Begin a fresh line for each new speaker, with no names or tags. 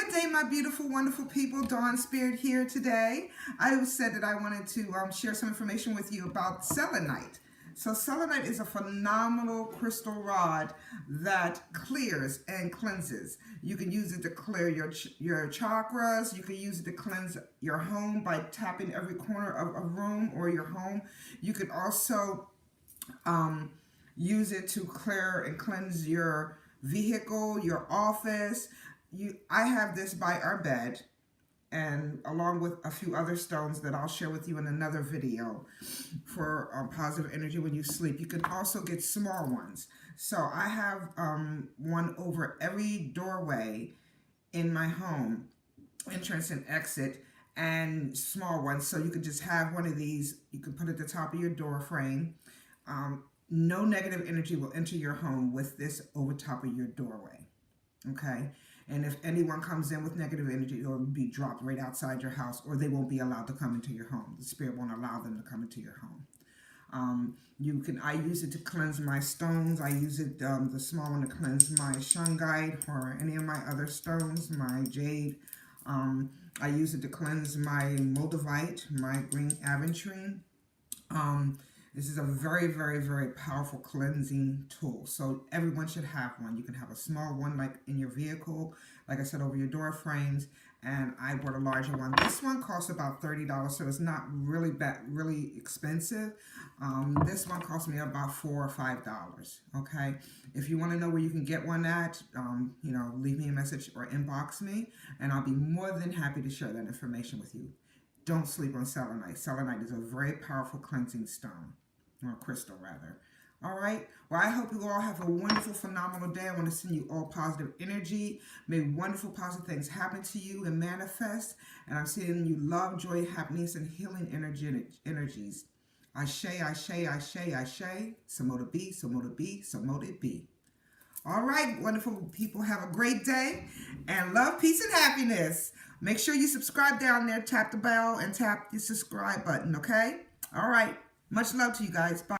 Good day, my beautiful, wonderful people. Dawn Spirit here today. I said that I wanted to share some information with you about selenite. So selenite is a phenomenal crystal rod that clears and cleanses. You can use it to clear your chakras. You can use it to cleanse your home by tapping every corner of a room or your home. You can also use it to clear and cleanse your vehicle, your office. I have this by our bed, and along with a few other stones that I'll share with you in another video for positive energy when you sleep. You can also get small ones. So I have one over every doorway in my home, entrance and exit, and small ones. So you could just have one of these. You can put it at the top of your door frame. No negative energy will enter your home with this over top of your doorway. Okay? And if anyone comes in with negative energy, it will be dropped right outside your house, or they won't be allowed to come into your home. The spirit won't allow them to come into your home. I use it to cleanse my stones. I use it, the small one, to cleanse my shungite or any of my other stones, my jade. I use it to cleanse my moldavite, my green aventurine. This is a very, very, very powerful cleansing tool. So everyone should have one. You can have a small one like in your vehicle, like I said, over your door frames. And I bought a larger one. This one costs about $30, so it's not really expensive. This one cost me about $4 or $5. Okay. If you want to know where you can get one at, leave me a message or inbox me, and I'll be more than happy to share that information with you. Don't sleep on selenite. Selenite is a very powerful cleansing stone, or crystal rather. All right. Well, I hope you all have a wonderful, phenomenal day. I want to send you all positive energy. May wonderful, positive things happen to you and manifest. And I'm sending you love, joy, happiness, and healing energies. Ashe, ashe, ashe, ashe. So mote it be, so mote it be, so mote it be. All right, wonderful people. Have a great day. And love, peace, and happiness. Make sure you subscribe down there. Tap the bell and tap the subscribe button, okay? All right. Much love to you guys. Bye.